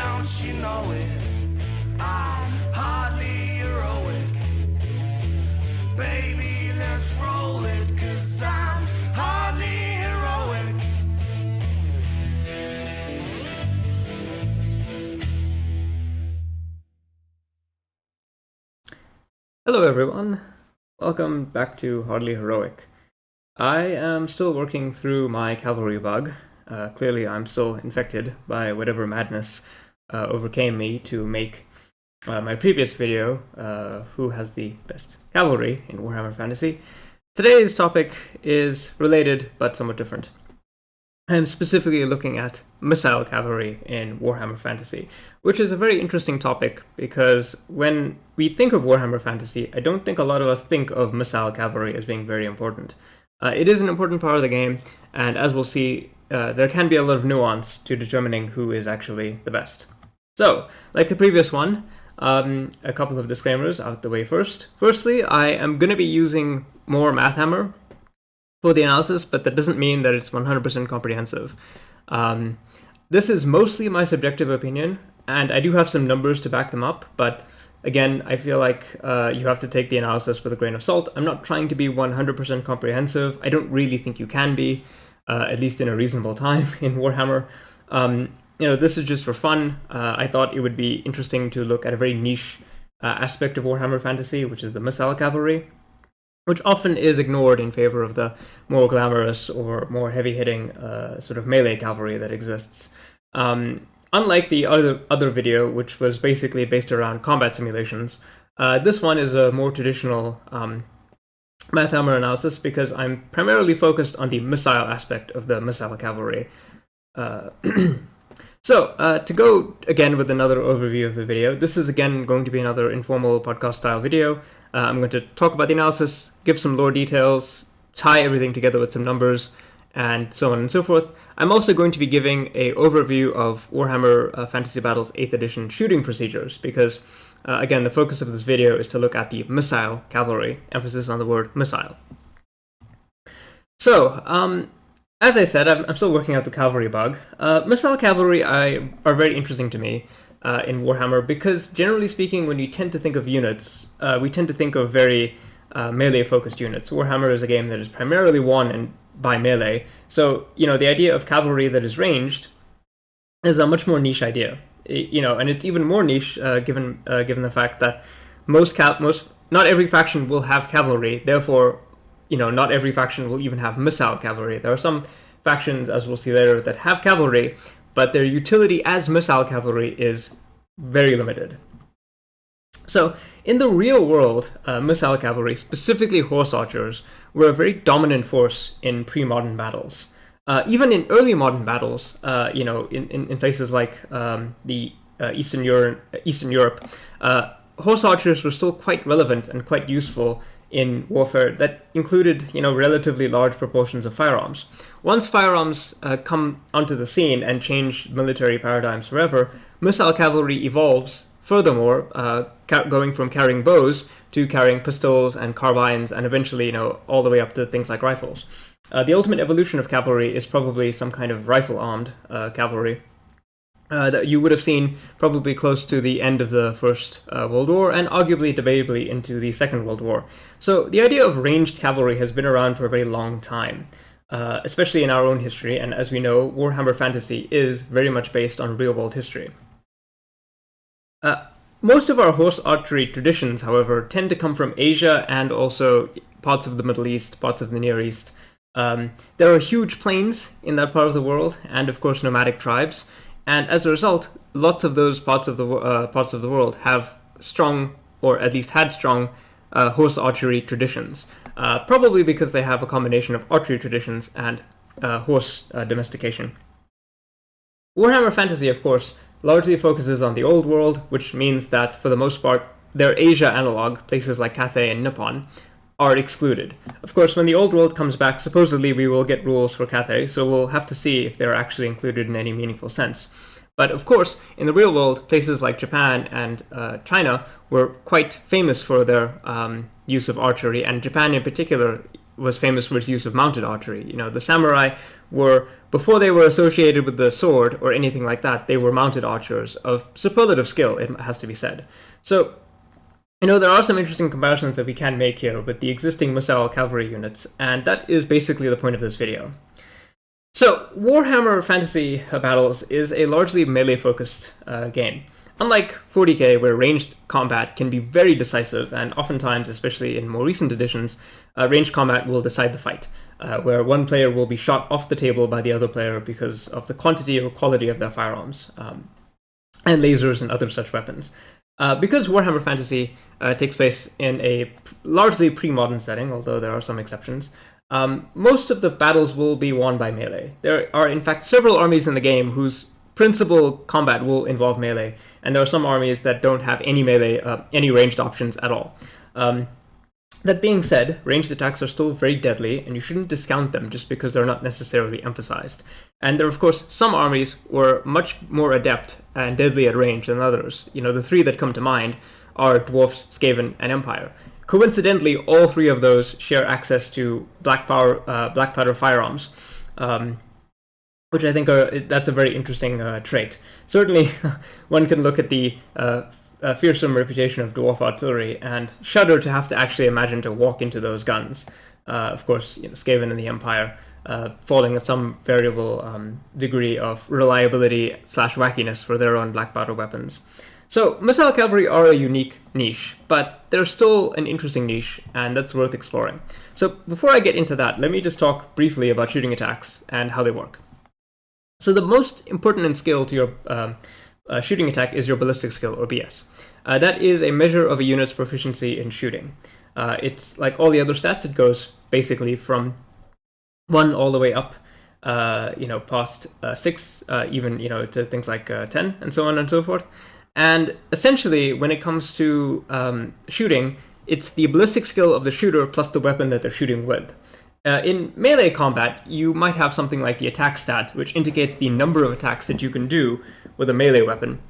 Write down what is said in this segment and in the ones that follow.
don't you know it? I'm hardly heroic. Baby, let's roll it, 'cause I'm hardly heroic. Hello everyone, welcome back to Hardly Heroic. I am still working through my cavalry bug. Clearly I'm still infected by whatever madness overcame me to make my previous video, Who Has the Best Cavalry in Warhammer Fantasy. Today's topic is related but somewhat different. I'm specifically looking at missile cavalry in Warhammer Fantasy, which is a very interesting topic because when we think of Warhammer Fantasy, I don't think a lot of us think of missile cavalry as being very important. It is an important part of the game, and as we'll see, there can be a lot of nuance to determining who is actually the best. So, like the previous one, a couple of disclaimers out the way first. Firstly, I am going to be using more Mathhammer for the analysis, but that doesn't mean that it's 100% comprehensive. This is mostly my subjective opinion, and I do have some numbers to back them up, but again, I feel like you have to take the analysis with a grain of salt. I'm not trying to be 100% comprehensive. I don't really think you can be, at least in a reasonable time in Warhammer. This is just for fun. I thought it would be interesting to look at a very niche aspect of Warhammer Fantasy, which is the missile cavalry, which often is ignored in favor of the more glamorous or more heavy-hitting sort of melee cavalry that exists. Unlike the other video, which was basically based around combat simulations, this one is a more traditional Mathhammer analysis because I'm primarily focused on the missile aspect of the missile cavalry. So, to go again with another overview of the video, this is again going to be another informal podcast-style video. I'm going to talk about the analysis, give some lore details, tie everything together with some numbers, and so on and so forth. I'm also going to be giving an overview of Warhammer Fantasy Battles 8th Edition shooting procedures, because, again, the focus of this video is to look at the missile cavalry, emphasis on the word missile. So, as I said, I'm still working out the cavalry bug. Missile cavalry are very interesting to me in Warhammer because, generally speaking, when you tend to think of units, we tend to think of very melee-focused units. Warhammer is a game that is primarily won by melee, so the idea of cavalry that is ranged is a much more niche idea. And it's even more niche given the fact that not every faction will have cavalry. Therefore, not every faction will even have missile cavalry. There are some factions, as we'll see later, that have cavalry, but their utility as missile cavalry is very limited. So, in the real world, missile cavalry, specifically horse archers, were a very dominant force in pre-modern battles. Even in early modern battles, in places like Eastern Europe, horse archers were still quite relevant and quite useful in warfare that included, relatively large proportions of firearms. Once firearms come onto the scene and change military paradigms forever, missile cavalry evolves furthermore, going from carrying bows to carrying pistols and carbines, and eventually, all the way up to things like rifles. The ultimate evolution of cavalry is probably some kind of rifle-armed cavalry that you would have seen probably close to the end of the First World War, and arguably, debatably, into the Second World War. So the idea of ranged cavalry has been around for a very long time, especially in our own history, and as we know, Warhammer Fantasy is very much based on real-world history. Most of our horse archery traditions, however, tend to come from Asia and also parts of the Middle East, parts of the Near East. There are huge plains in that part of the world, and of course nomadic tribes. And as a result, lots of those parts of the world have strong, or at least had strong, horse archery traditions. Probably because they have a combination of archery traditions and horse domestication. Warhammer Fantasy, of course, largely focuses on the old world, which means that, for the most part, their Asia analog, places like Cathay and Nippon, are excluded. Of course, when the old world comes back, supposedly we will get rules for Cathay, so we'll have to see if they're actually included in any meaningful sense. But of course, in the real world, places like Japan and China were quite famous for their use of archery, and Japan in particular was famous for its use of mounted archery. You know, the samurai were, before they were associated with the sword or anything like that, they were mounted archers of superlative skill, it has to be said. So, you know, there are some interesting comparisons that we can make here with the existing missile cavalry units, and that is basically the point of this video. So, Warhammer Fantasy Battles is a largely melee-focused game. Unlike 40k, where ranged combat can be very decisive, and oftentimes, especially in more recent editions, ranged combat will decide the fight, where one player will be shot off the table by the other player because of the quantity or quality of their firearms, and lasers and other such weapons. Because Warhammer Fantasy takes place in a largely pre-modern setting, although there are some exceptions, most of the battles will be won by melee. There are, in fact, several armies in the game whose principal combat will involve melee, and there are some armies that don't have any melee, any ranged options at all. That being said, ranged attacks are still very deadly, and you shouldn't discount them just because they're not necessarily emphasized. And there are, of course, some armies were much more adept and deadly at range than others. You know, the three that come to mind are Dwarfs, Skaven, and Empire. Coincidentally, all three of those share access to black powder firearms, which I think that's a very interesting trait. Certainly, one can look at the fearsome reputation of dwarf artillery and shudder to have to actually imagine to walk into those guns. Of course, you know, Skaven and the Empire falling at some variable degree of reliability / wackiness for their own black powder weapons. So, missile cavalry are a unique niche, but they're still an interesting niche, and that's worth exploring. So, before I get into that, let me just talk briefly about shooting attacks and how they work. So, the most important skill to your shooting attack is your ballistic skill, or BS. That is a measure of a unit's proficiency in shooting. It's like all the other stats, it goes basically from 1 all the way up, past 6, even, to things like 10, and so on and so forth. And essentially, when it comes to shooting, it's the ballistic skill of the shooter plus the weapon that they're shooting with. In melee combat, you might have something like the attack stat, which indicates the number of attacks that you can do with a melee weapon.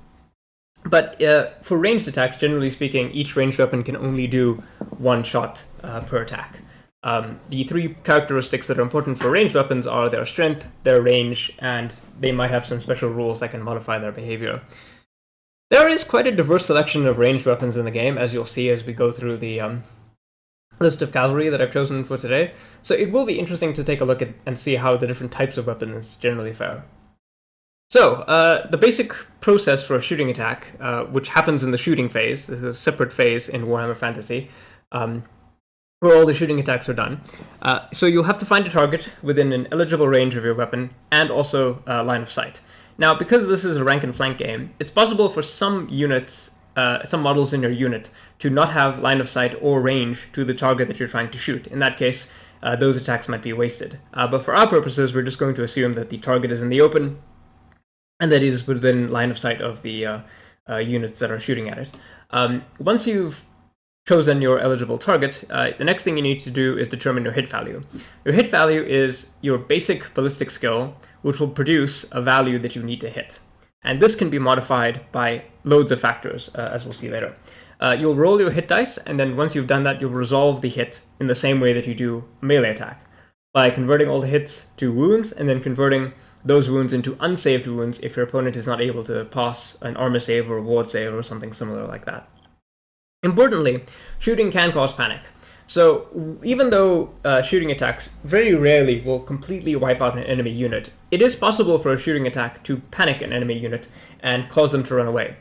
But for ranged attacks, generally speaking, each ranged weapon can only do 1 shot per attack. The 3 characteristics that are important for ranged weapons are their strength, their range, and they might have some special rules that can modify their behavior. There is quite a diverse selection of ranged weapons in the game, as you'll see as we go through the list of cavalry that I've chosen for today. So it will be interesting to take a look at and see how the different types of weapons generally fare. So, the basic process for a shooting attack, which happens in the shooting phase, is a separate phase in Warhammer Fantasy, where all the shooting attacks are done. So you'll have to find a target within an eligible range of your weapon, and also line of sight. Now, because this is a rank and flank game, it's possible for some units, some models in your unit, to not have line of sight or range to the target that you're trying to shoot. In that case, those attacks might be wasted. But for our purposes, we're just going to assume that the target is in the open, and that it is within line of sight of the units that are shooting at it. Once you've chosen your eligible target, the next thing you need to do is determine your hit value. Your hit value is your basic ballistic skill, which will produce a value that you need to hit. And this can be modified by loads of factors, as we'll see later. You'll roll your hit dice, and then once you've done that, you'll resolve the hit in the same way that you do a melee attack, by converting all the hits to wounds, and then converting those wounds into unsaved wounds if your opponent is not able to pass an armor save or a ward save or something similar like that. Importantly, shooting can cause panic. So even though shooting attacks very rarely will completely wipe out an enemy unit, it is possible for a shooting attack to panic an enemy unit and cause them to run away.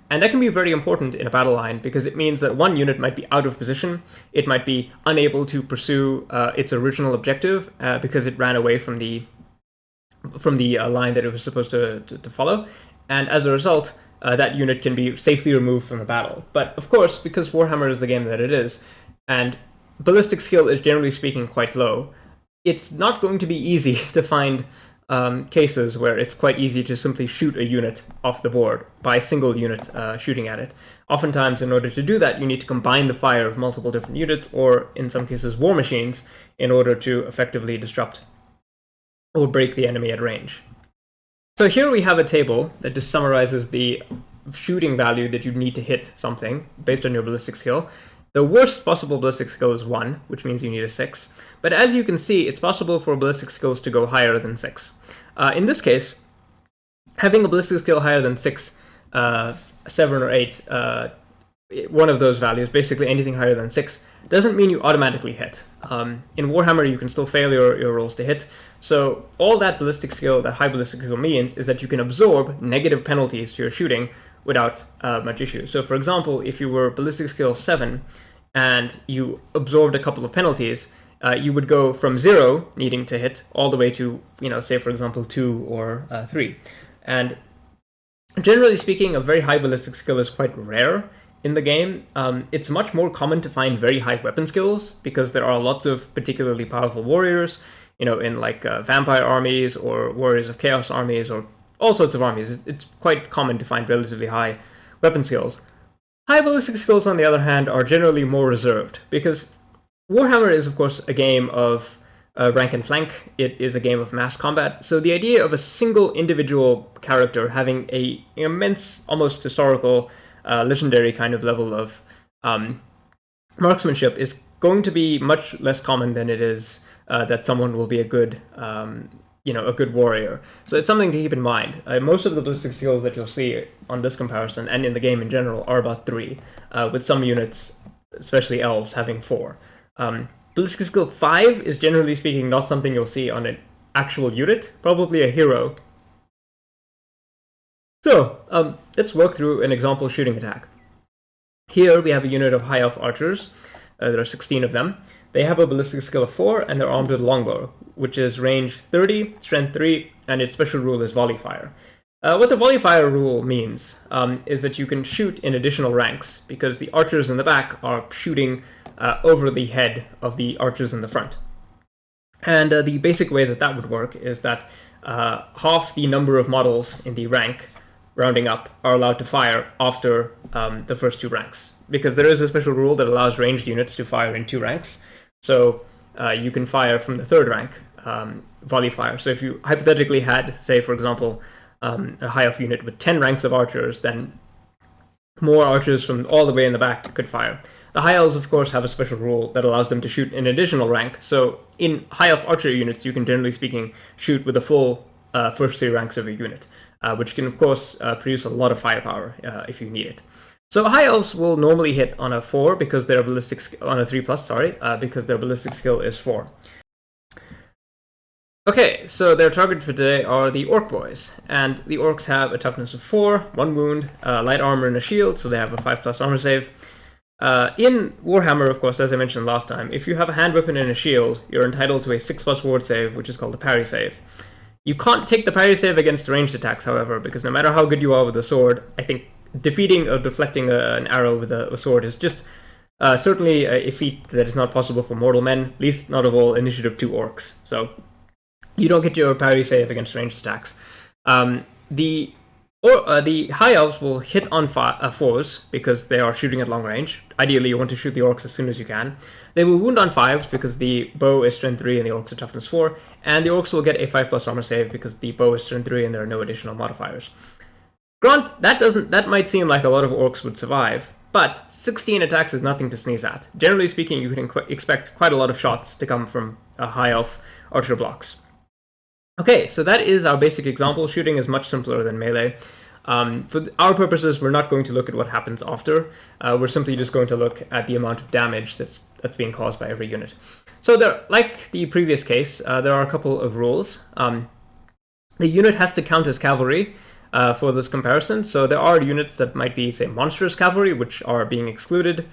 And that can be very important in a battle line because it means that one unit might be out of position, it might be unable to pursue its original objective because it ran away from the line that it was supposed to follow, and as a result, that unit can be safely removed from the battle. But of course, because Warhammer is the game that it is, and ballistic skill is generally speaking quite low, it's not going to be easy to find cases where it's quite easy to simply shoot a unit off the board by a single unit shooting at it. Oftentimes, in order to do that, you need to combine the fire of multiple different units, or in some cases war machines, in order to effectively disrupt or break the enemy at range. So here we have a table that just summarizes the shooting value that you need to hit something based on your ballistic skill. The worst possible ballistic skill is 1, which means you need a 6. But as you can see, it's possible for ballistic skills to go higher than 6. In this case, having a ballistic skill higher than 6, 7 or 8, one of those values, basically anything higher than 6, doesn't mean you automatically hit. In Warhammer, you can still fail your rolls to hit. So all that ballistic skill, that high ballistic skill means is that you can absorb negative penalties to your shooting without much issue. So for example, if you were ballistic skill 7 and you absorbed a couple of penalties, you would go from 0 needing to hit all the way to, say for example 2 or 3. And generally speaking, a very high ballistic skill is quite rare in the game. It's much more common to find very high weapon skills because there are lots of particularly powerful warriors, in like vampire armies or warriors of chaos armies or all sorts of armies. It's quite common to find relatively high weapon skills. High ballistic skills, on the other hand, are generally more reserved because Warhammer is, of course, a game of rank and flank. It is a game of mass combat. So the idea of a single individual character having an immense, almost historical, legendary kind of level of marksmanship is going to be much less common than it is that someone will be a good warrior. So it's something to keep in mind. Most of the ballistic skills that you'll see on this comparison and in the game in general are about 3, with some units, especially elves, having 4. Ballistic skill 5 is generally speaking not something you'll see on an actual unit, probably a hero. So let's work through an example shooting attack. Here we have a unit of high elf archers. There are 16 of them. They have a ballistic skill of 4, and they're armed with longbow, which is range 30, strength 3, and its special rule is volley fire. What the volley fire rule means is that you can shoot in additional ranks, because the archers in the back are shooting over the head of the archers in the front. And the basic way that would work is that half the number of models in the rank, rounding up, are allowed to fire after the first 2 ranks, because there is a special rule that allows ranged units to fire in 2 ranks. So you can fire from the 3rd rank, volley fire. So if you hypothetically had, say, for example, a high elf unit with 10 ranks of archers, then more archers from all the way in the back could fire. The high elves, of course, have a special rule that allows them to shoot an additional rank. So in high elf archer units, you can, generally speaking, shoot with the full first 3 ranks of a unit, which can, of course, produce a lot of firepower if you need it. So high elves will normally hit on a 4 because their ballistic on a 3+, because their ballistic skill is 4. Okay, so their target for today are the orc boys, and the orcs have a toughness of 4, 1 wound, light armor and a shield, so they have a 5+ armor save. In Warhammer, of course, as I mentioned last time, if you have a hand weapon and a shield, you're entitled to a 6+ ward save, which is called a parry save. You can't take the parry save against ranged attacks, however, because no matter how good you are with a sword, I think defeating or deflecting an arrow with a sword is just certainly a feat that is not possible for mortal men, least not of all initiative 2 orcs. So you don't get your parry save against ranged attacks. The high elves will hit on 4s because they are shooting at long range. Ideally, you want to shoot the orcs as soon as you can. They will wound on 5s because the bow is strength 3 and the orcs are toughness 4. And the orcs will get a 5+ armor save because the bow is strength 3 and there are no additional modifiers. Grant, that might seem like a lot of orcs would survive, but 16 attacks is nothing to sneeze at. Generally speaking, you can expect quite a lot of shots to come from high elf archer blocks. Okay, so that is our basic example. Shooting is much simpler than melee. For our purposes, we're not going to look at what happens after. We're simply just going to look at the amount of damage that's being caused by every unit. So there, like the previous case, there are a couple of rules. The unit has to count as cavalry for this comparison. So there are units that might be, say, monstrous cavalry, which are being excluded.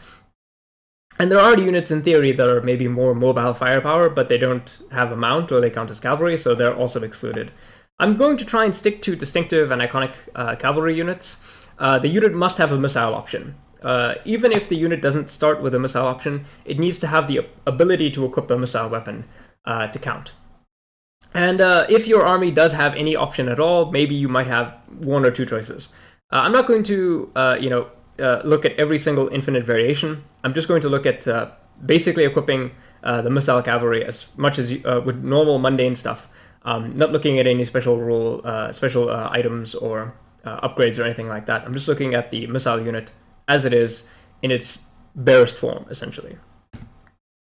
And there are units in theory that are maybe more mobile firepower, but they don't have a mount or they count as cavalry, so they're also excluded. I'm going to try and stick to distinctive and iconic cavalry units. The unit must have a missile option. Even if the unit doesn't start with a missile option, it needs to have the ability to equip a missile weapon to count. And if your army does have any option at all, maybe you might have 1 or 2 choices. I'm not going to, look at every single infinite variation. I'm just going to look at basically equipping the missile cavalry as much as with normal mundane stuff. Not looking at any special rule, special items or upgrades or anything like that. I'm just looking at the missile unit as it is in its barest form, essentially.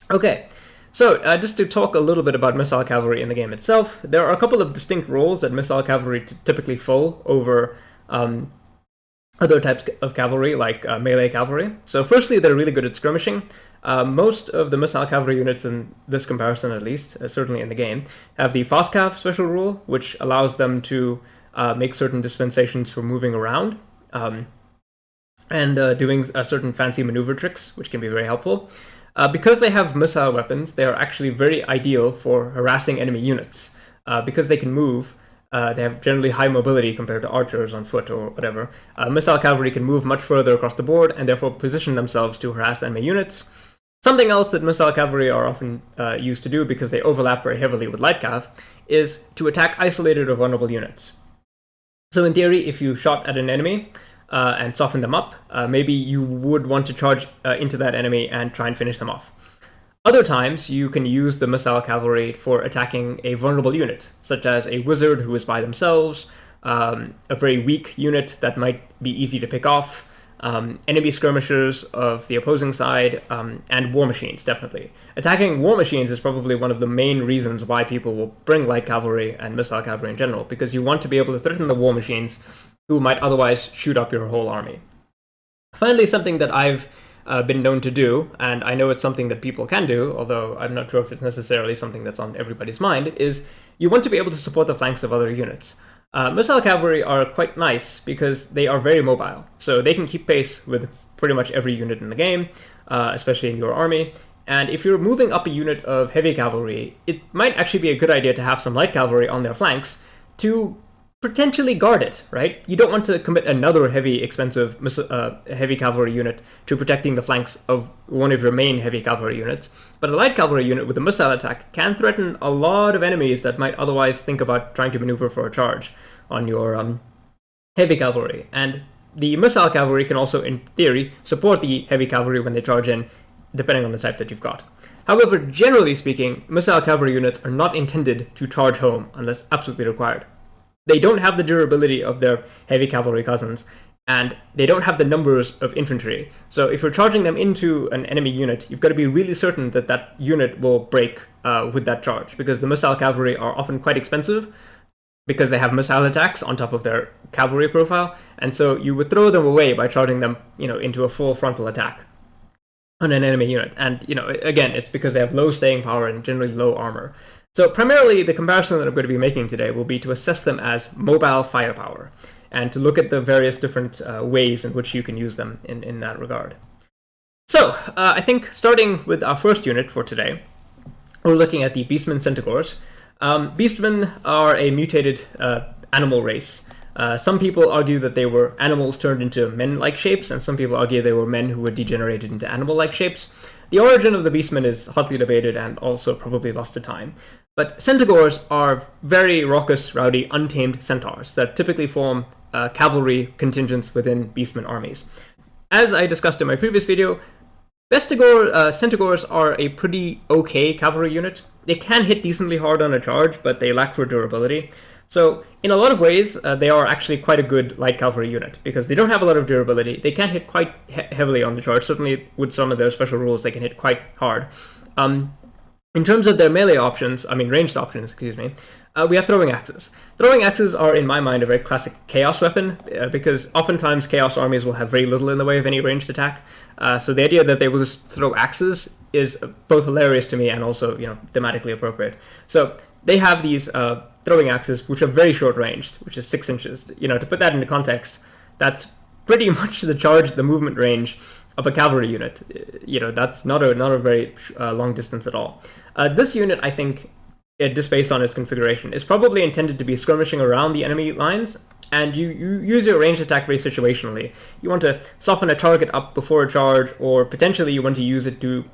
Okay, so just to talk a little bit about missile cavalry in the game itself, there are a couple of distinct roles that missile cavalry typically fill over other types of cavalry, like melee cavalry. So firstly, they're really good at skirmishing. Most of the missile cavalry units in this comparison, at least, certainly in the game, have the fast cav special rule, which allows them to make certain dispensations for moving around and doing certain fancy maneuver tricks, which can be very helpful. Because they have missile weapons, they are actually very ideal for harassing enemy units. Because they can move, they have generally high mobility compared to archers on foot or whatever. Missile cavalry can move much further across the board and therefore position themselves to harass enemy units. Something else that missile cavalry are often used to do, because they overlap very heavily with light cav, is to attack isolated or vulnerable units. So in theory, if you shot at an enemy and soften them up, maybe you would want to charge into that enemy and try and finish them off. Other times, you can use the missile cavalry for attacking a vulnerable unit, such as a wizard who is by themselves, a very weak unit that might be easy to pick off, enemy skirmishers of the opposing side, and war machines, definitely. Attacking war machines is probably one of the main reasons why people will bring light cavalry and missile cavalry in general, because you want to be able to threaten the war machines who might otherwise shoot up your whole army. Finally, something that I've been known to do, and I know it's something that people can do, although I'm not sure if it's necessarily something that's on everybody's mind, is you want to be able to support the flanks of other units. Missile cavalry are quite nice because they are very mobile, so they can keep pace with pretty much every unit in the game, especially in your army. And if you're moving up a unit of heavy cavalry, it might actually be a good idea to have some light cavalry on their flanks to potentially guard it, right? You don't want to commit another heavy, expensive heavy cavalry unit to protecting the flanks of one of your main heavy cavalry units. But a light cavalry unit with a missile attack can threaten a lot of enemies that might otherwise think about trying to maneuver for a charge on your heavy cavalry. And the missile cavalry can also, in theory, support the heavy cavalry when they charge in, depending on the type that you've got. However, generally speaking, missile cavalry units are not intended to charge home unless absolutely required. They don't have the durability of their heavy cavalry cousins, and they don't have the numbers of infantry. So if you're charging them into an enemy unit, you've got to be really certain that that unit will break with that charge, because the missile cavalry are often quite expensive because they have missile attacks on top of their cavalry profile, and so you would throw them away by charging them, into a full frontal attack on an enemy unit. And, again, it's because they have low staying power and generally low armor. So primarily, the comparison that I'm going to be making today will be to assess them as mobile firepower, and to look at the various different ways in which you can use them in that regard. So, I think starting with our first unit for today, we're looking at the Beastmen Centigors. Beastmen are a mutated animal race. Some people argue that they were animals turned into men-like shapes, and some people argue they were men who were degenerated into animal-like shapes. The origin of the Beastmen is hotly debated and also probably lost to time. But Centigors are very raucous, rowdy, untamed centaurs that typically form cavalry contingents within Beastmen armies. As I discussed in my previous video, Centigors are a pretty okay cavalry unit. They can hit decently hard on a charge, but they lack for durability. So, in a lot of ways, they are actually quite a good light cavalry unit, because they don't have a lot of durability. They can hit quite heavily on the charge. Certainly, with some of their special rules, they can hit quite hard. In terms of their melee options, ranged options, we have throwing axes. Throwing axes are, in my mind, a very classic chaos weapon, because oftentimes chaos armies will have very little in the way of any ranged attack. So the idea that they will just throw axes is both hilarious to me and also, thematically appropriate. So they have these throwing axes, which are very short ranged, which is 6 inches. To put that into context, that's pretty much the movement range of a cavalry unit. That's not a very long distance at all. This unit, I think, just based on its configuration, is probably intended to be skirmishing around the enemy lines, and you use your ranged attack very situationally. You want to soften a target up before a charge, or potentially you want to use it to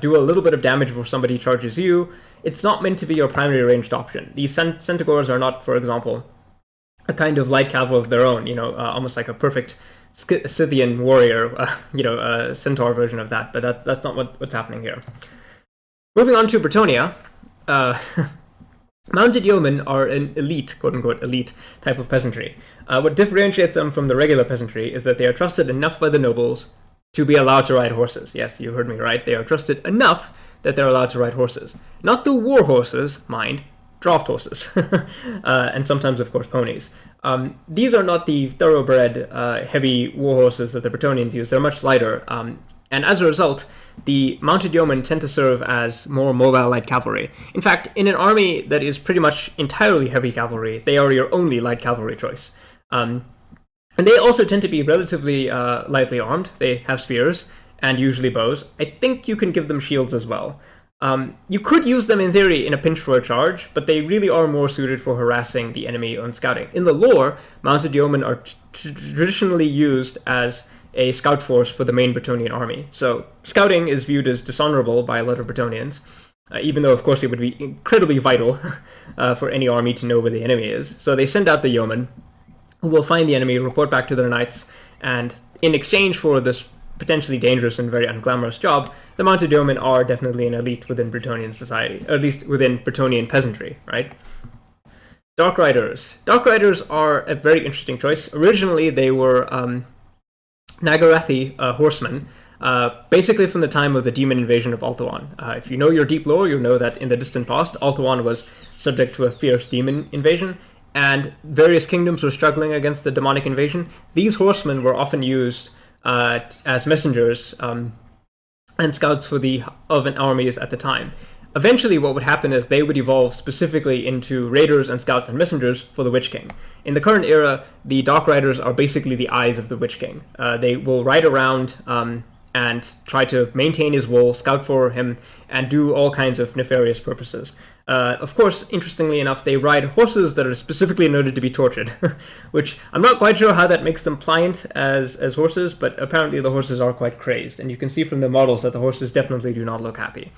do a little bit of damage before somebody charges you. It's not meant to be your primary ranged option. These Centigors are not, for example, a kind of light cavalry of their own, almost like a perfect Scythian warrior, a centaur version of that, but that's not what's happening here. Moving on to Bretonnia, mounted yeomen are an elite, quote-unquote, elite type of peasantry. What differentiates them from the regular peasantry is that they are trusted enough by the nobles to be allowed to ride horses. Yes, you heard me right. They are trusted enough that they're allowed to ride horses. Not the war horses, mind, draft horses. And sometimes, of course, ponies. These are not the thoroughbred, heavy war horses that the Bretonnians use. They're much lighter. And as a result, the mounted yeomen tend to serve as more mobile light cavalry. In fact, in an army that is pretty much entirely heavy cavalry, they are your only light cavalry choice. And they also tend to be relatively lightly armed. They have spears and usually bows. I think you can give them shields as well. You could use them in theory in a pinch for a charge, but they really are more suited for harassing the enemy on scouting. In the lore, mounted yeomen are traditionally used as a scout force for the main Bretonnian army. So scouting is viewed as dishonorable by a lot of Bretonnians, even though of course it would be incredibly vital for any army to know where the enemy is. So they send out the yeomen, who will find the enemy, report back to their knights, and in exchange for this potentially dangerous and very unglamorous job, the mounted yeomen are definitely an elite within Bretonnian society, or at least within Bretonnian peasantry, right? Dark Riders. Dark Riders are a very interesting choice. Originally, they were Nagarathi horsemen, basically from the time of the demon invasion of Ulthuan. If you know your deep lore, you'll know that in the distant past, Ulthuan was subject to a fierce demon invasion, and various kingdoms were struggling against the demonic invasion. These horsemen were often used as messengers and scouts for the elven armies at the time. Eventually, what would happen is they would evolve specifically into raiders and scouts and messengers for the Witch King. In the current era, the Dark Riders are basically the eyes of the Witch King. They will ride around and try to maintain his wool, scout for him, and do all kinds of nefarious purposes. Of course, interestingly enough, they ride horses that are specifically noted to be tortured, which I'm not quite sure how that makes them pliant as horses, but apparently the horses are quite crazed, and you can see from the models that the horses definitely do not look happy.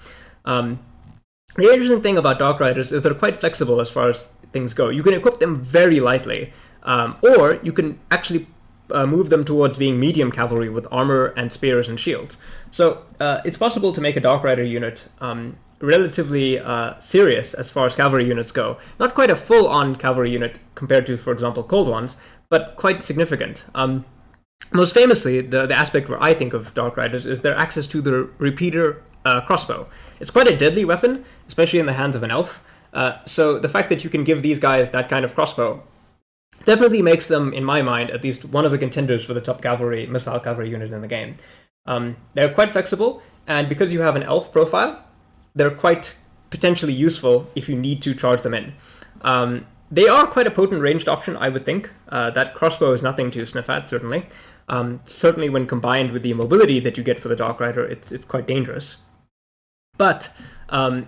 The interesting thing about Dark Riders is they're quite flexible as far as things go. You can equip them very lightly, or you can actually move them towards being medium cavalry with armor and spears and shields. So it's possible to make a Dark Rider unit relatively serious as far as cavalry units go. Not quite a full-on cavalry unit compared to, for example, cold ones, but quite significant. Most famously, the aspect where I think of Dark Riders is their access to the repeater crossbow. It's quite a deadly weapon, especially in the hands of an elf. So the fact that you can give these guys that kind of crossbow definitely makes them, in my mind, at least one of the contenders for the top missile cavalry unit in the game. They're quite flexible, and because you have an elf profile, they're quite potentially useful if you need to charge them in. They are quite a potent ranged option, I would think. That crossbow is nothing to sniff at, certainly. Certainly when combined with the mobility that you get for the Dark Rider, it's quite dangerous. But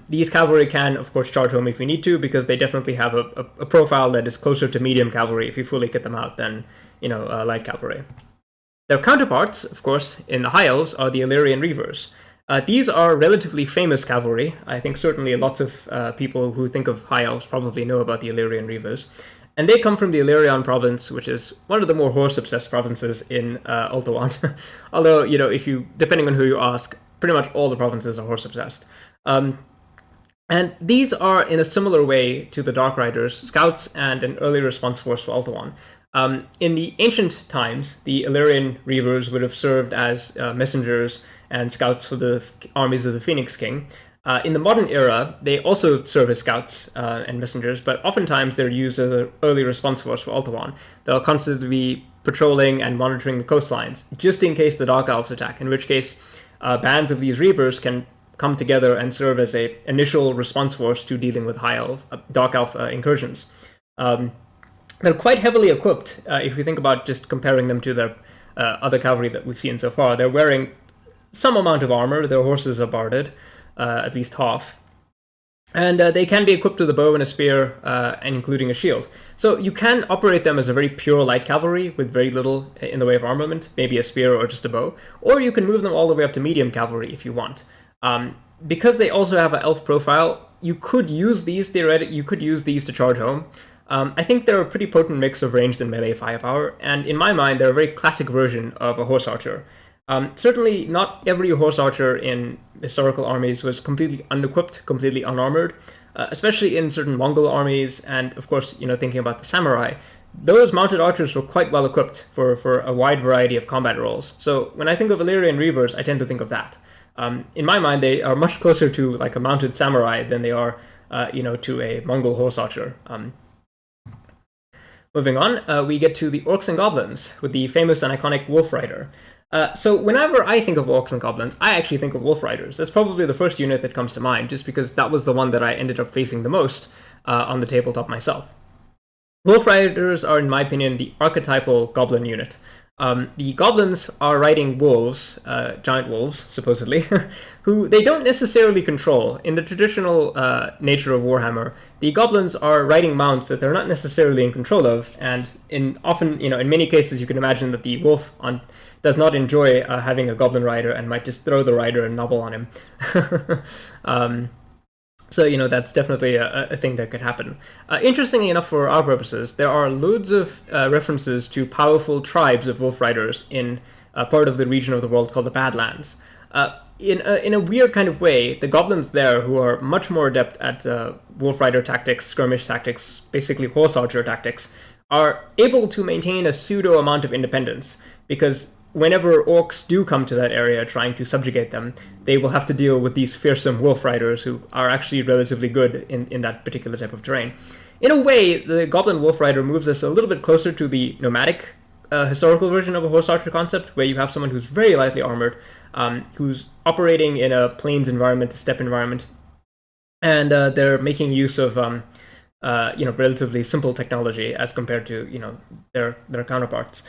these cavalry can, of course, charge home if we need to, because they definitely have a profile that is closer to medium cavalry if you fully get them out than, light cavalry. Their counterparts, of course, in the High Elves are the Ellyrian Reavers. These are relatively famous cavalry. I think certainly lots of people who think of High Elves probably know about the Ellyrian Reavers. And they come from the Illyrian province, which is one of the more horse-obsessed provinces in Ulthuan. Although, depending on who you ask, pretty much all the provinces are horse-obsessed. And these are, in a similar way to the Dark Riders, scouts and an early response force for Ulthuan. In the ancient times, the Illyrian Reavers would have served as messengers and scouts for the armies of the Phoenix King. In the modern era, they also serve as scouts and messengers, but oftentimes they're used as an early response force for Ulthuan. They'll constantly be patrolling and monitoring the coastlines, just in case the Dark Elves attack, in which case bands of these Reavers can come together and serve as an initial response force to dealing with Dark Elf incursions. They're quite heavily equipped, if you think about just comparing them to the other cavalry that we've seen so far. They're wearing some amount of armor, their horses are barded, at least half. And they can be equipped with a bow and a spear, and including a shield. So you can operate them as a very pure light cavalry with very little in the way of armament, maybe a spear or just a bow. Or you can move them all the way up to medium cavalry if you want. Because they also have an elf profile, you could use these to charge home. I think they're a pretty potent mix of ranged and melee firepower, and in my mind, they're a very classic version of a horse archer. Certainly not every horse archer in historical armies was completely unequipped, completely unarmored, especially in certain Mongol armies, and of course, thinking about the samurai, those mounted archers were quite well equipped for a wide variety of combat roles. So when I think of Ellyrian Reavers, I tend to think of that. In my mind, they are much closer to like a mounted samurai than they are, to a Mongol horse archer. Moving on, we get to the Orcs and Goblins with the famous and iconic Wolf Rider. So whenever I think of Orcs and Goblins, I actually think of Wolf Riders. That's probably the first unit that comes to mind, just because that was the one that I ended up facing the most on the tabletop myself. Wolf Riders are, in my opinion, the archetypal Goblin unit. The Goblins are riding wolves, giant wolves, supposedly, who they don't necessarily control. In the traditional nature of Warhammer, the Goblins are riding mounts that they're not necessarily in control of, and in many cases, you can imagine that the wolf does not enjoy having a Goblin rider and might just throw the rider and nobble on him. So, that's definitely a thing that could happen. Interestingly enough, for our purposes, there are loads of references to powerful tribes of Wolf Riders in part of the region of the world called the Badlands. In a weird kind of way, the Goblins there, who are much more adept at Wolf Rider tactics, skirmish tactics, basically horse archer tactics, are able to maintain a pseudo amount of independence, because whenever orcs do come to that area trying to subjugate them, they will have to deal with these fearsome wolf riders who are actually relatively good in that particular type of terrain. In a way, the Goblin Wolf Rider moves us a little bit closer to the nomadic historical version of a horse archer concept, where you have someone who's very lightly armored, who's operating in a plains environment, a steppe environment, and they're making use of relatively simple technology as compared to their counterparts.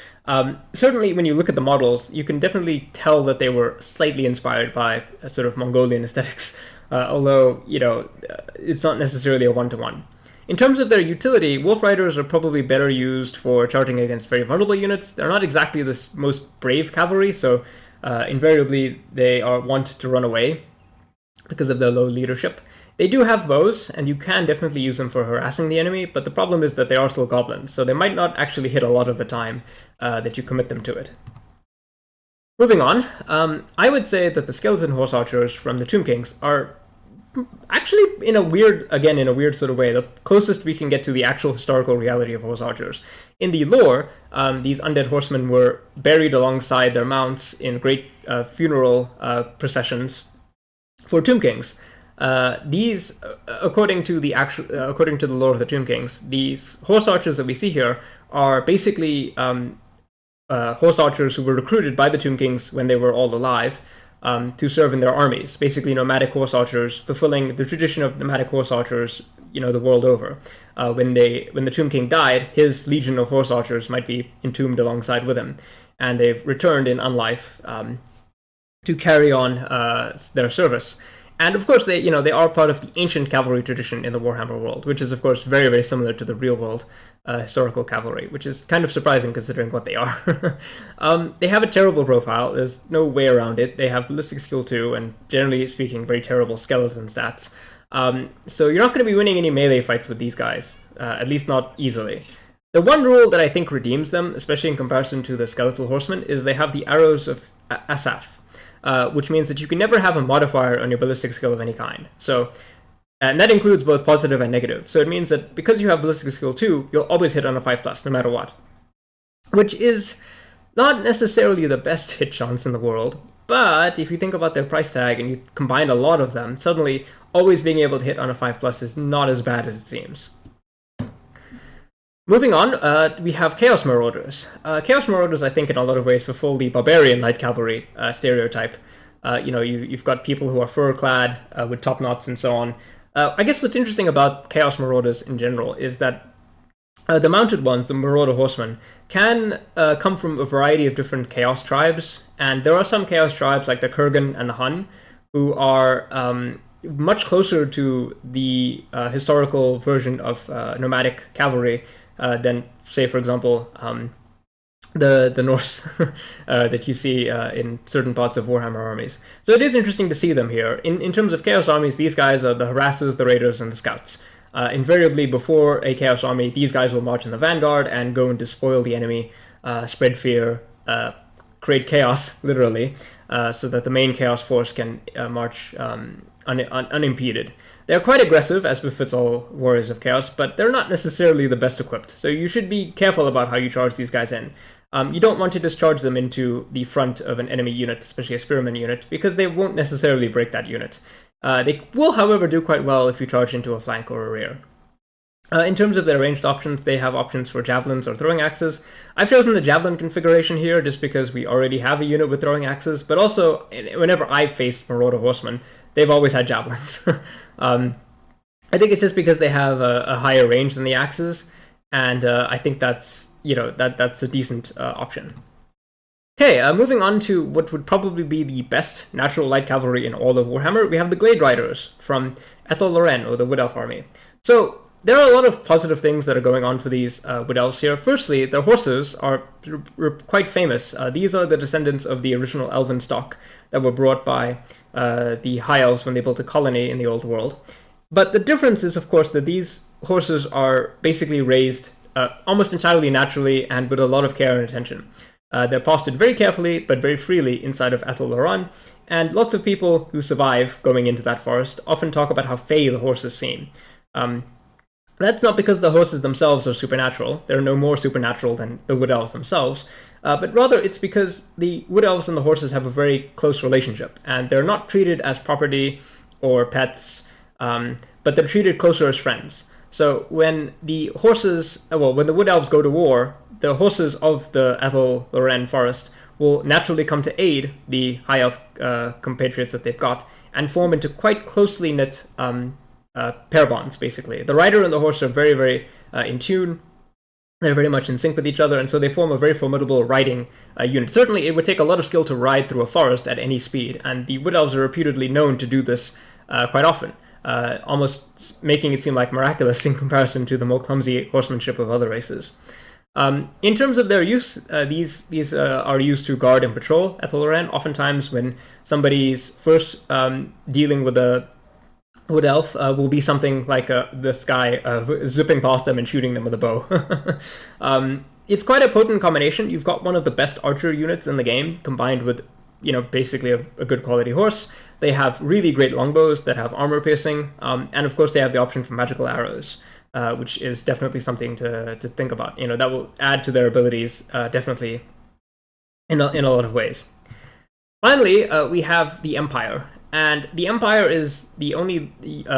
Certainly, when you look at the models, you can definitely tell that they were slightly inspired by a sort of Mongolian aesthetics, although it's not necessarily a one-to-one. In terms of their utility, Wolf Riders are probably better used for charging against very vulnerable units. They're not exactly the most brave cavalry, so invariably they are wont to run away because of their low leadership. They do have bows, and you can definitely use them for harassing the enemy, but the problem is that they are still goblins, so they might not actually hit a lot of the time that you commit them to it. Moving on, I would say that the skeleton horse archers from the Tomb Kings are actually, in a weird sort of way, the closest we can get to the actual historical reality of horse archers. In the lore, these undead horsemen were buried alongside their mounts in great funeral processions for Tomb Kings. These, according to the lore of the Tomb Kings, these horse archers that we see here are basically horse archers who were recruited by the Tomb Kings when they were all alive to serve in their armies. Basically, nomadic horse archers, fulfilling the tradition of nomadic horse archers, the world over. When the Tomb King died, his legion of horse archers might be entombed alongside with him, and they've returned in unlife to carry on their service. And of course, they are part of the ancient cavalry tradition in the Warhammer world, which is of course very, very similar to the real world historical cavalry, which is kind of surprising considering what they are. They have a terrible profile. There's no way around it. They have ballistic skill 2, and generally speaking, very terrible skeleton stats. So you're not going to be winning any melee fights with these guys, at least not easily. The one rule that I think redeems them, especially in comparison to the skeletal horsemen, is they have the arrows of Asaph. Which means that you can never have a modifier on your ballistic skill of any kind. And that includes both positive and negative. So it means that because you have ballistic skill 2, you'll always hit on a 5+, no matter what. Which is not necessarily the best hit chance in the world, but if you think about their price tag and you combine a lot of them, suddenly always being able to hit on a 5+ is not as bad as it seems. Moving on, we have Chaos Marauders. Chaos Marauders, I think, in a lot of ways fulfill the barbarian light cavalry stereotype. You've got people who are fur-clad with top knots and so on. I guess what's interesting about Chaos Marauders in general is that the mounted ones, the Marauder Horsemen, can come from a variety of different Chaos tribes, and there are some Chaos tribes like the Kurgan and the Hun who are much closer to the historical version of nomadic cavalry than, say, for example, the Norse that you see in certain parts of Warhammer armies. So it is interesting to see them here. In terms of Chaos armies, these guys are the Harassers, the Raiders, and the Scouts. Invariably, before a Chaos army, these guys will march in the vanguard and go and despoil the enemy, spread fear, create chaos, literally, so that the main Chaos force can march unimpeded. They're quite aggressive, as befits all Warriors of Chaos, but they're not necessarily the best equipped, so you should be careful about how you charge these guys in. You don't want to discharge them into the front of an enemy unit, especially a Spearman unit, because they won't necessarily break that unit. They will, however, do quite well if you charge into a flank or a rear. In terms of their ranged options, they have options for javelins or throwing axes. I've chosen the javelin configuration here just because we already have a unit with throwing axes, but also whenever I've faced Marauder Horsemen, they've always had javelins. I think it's just because they have a higher range than the axes, and I think that's that's a decent option. Okay, moving on to what would probably be the best natural light cavalry in all of Warhammer, we have the Glade Riders from Ethelloren, or the Wood Elf army. So there are a lot of positive things that are going on for these Wood Elves here. Firstly, their horses are quite famous. These are the descendants of the original elven stock that were brought by the High Elves when they built a colony in the Old World. But the difference is, of course, that these horses are basically raised almost entirely naturally and with a lot of care and attention. They're pastured very carefully, but very freely inside of Ethelloren, and lots of people who survive going into that forest often talk about how fey the horses seem. That's not because the horses themselves are supernatural. They're no more supernatural than the Wood Elves themselves, but rather it's because the Wood Elves and the horses have a very close relationship, and they're not treated as property or pets, but they're treated closer as friends. So when the horses, when the Wood Elves go to war, the horses of the Ethelloren forest will naturally come to aid the High Elf compatriots that they've got, and form into quite closely knit pair bonds, basically. The rider and the horse are very, very in tune. They're very much in sync with each other, and so they form a very formidable riding unit. Certainly, it would take a lot of skill to ride through a forest at any speed, and the Wood Elves are reputedly known to do this quite often, almost making it seem like miraculous in comparison to the more clumsy horsemanship of other races. In terms of their use, these are used to guard and patrol Ethelloren. Oftentimes, when somebody's first dealing with a Wood Elf, will be something like this guy zipping past them and shooting them with a bow. It's quite a potent combination. You've got one of the best archer units in the game, combined with basically a good quality horse. They have really great longbows that have armor piercing, and of course they have the option for magical arrows, which is definitely something to think about. That will add to their abilities definitely in a lot of ways. Finally, we have the Empire. And the Empire is the only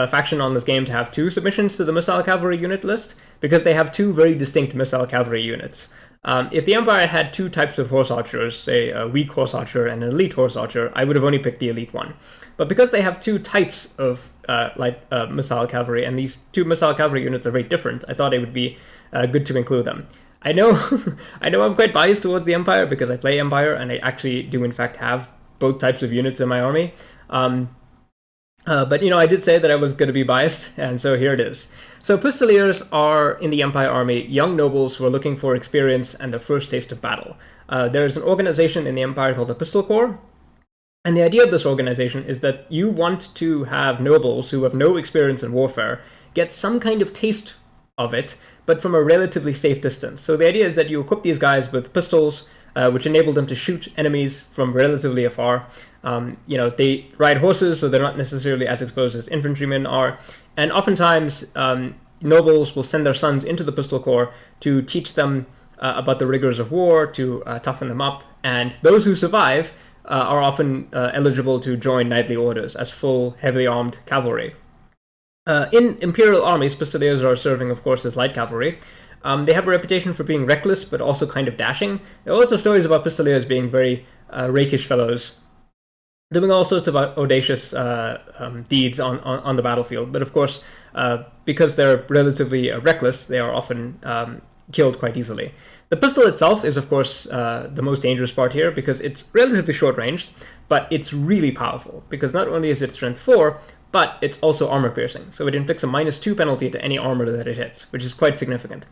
faction on this game to have 2 submissions to the Missile Cavalry unit list, because they have 2 very distinct Missile Cavalry units. If the Empire had 2 types of horse archers, say a weak horse archer and an elite horse archer, I would have only picked the elite one. But because they have 2 types of Missile Cavalry, and these 2 Missile Cavalry units are very different, I thought it would be good to include them. I know I'm quite biased towards the Empire because I play Empire, and I actually do in fact have both types of units in my army. But I did say that I was going to be biased, and so here it is. So Pistoliers are, in the Empire army, young nobles who are looking for experience and their first taste of battle. There's an organization in the Empire called the Pistol Corps, and the idea of this organization is that you want to have nobles who have no experience in warfare get some kind of taste of it, but from a relatively safe distance. So the idea is that you equip these guys with pistols, which enable them to shoot enemies from relatively afar. They ride horses, so they're not necessarily as exposed as infantrymen are. And oftentimes, nobles will send their sons into the Pistol Corps to teach them about the rigors of war, to toughen them up. And those who survive are often eligible to join knightly orders as full, heavily armed cavalry. In Imperial armies, Pistoliers are serving, of course, as light cavalry. They have a reputation for being reckless, but also kind of dashing. There are lots of stories about Pistoliers being very rakish fellows, doing all sorts of audacious deeds on the battlefield. But of course, because they're relatively reckless, they are often killed quite easily. The pistol itself is, of course, the most dangerous part here, because it's relatively short-ranged, but it's really powerful, because not only is it strength 4, but it's also armor-piercing, so it inflicts a -2 penalty to any armor that it hits, which is quite significant.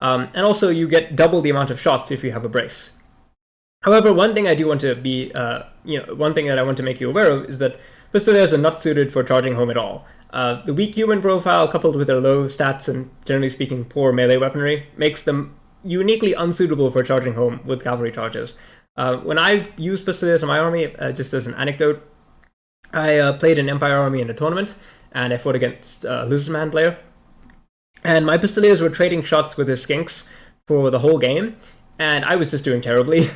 And also, you get double the amount of shots if you have a brace. However, one thing I do want to be, one thing that I want to make you aware of is that Pistoliers are not suited for charging home at all. The weak human profile, coupled with their low stats and, generally speaking, poor melee weaponry, makes them uniquely unsuitable for charging home with cavalry charges. When I've used Pistoliers in my army, just as an anecdote, I played an Empire army in a tournament, and I fought against a Lizardman player. And my Pistoliers were trading shots with his Skinks for the whole game, and I was just doing terribly.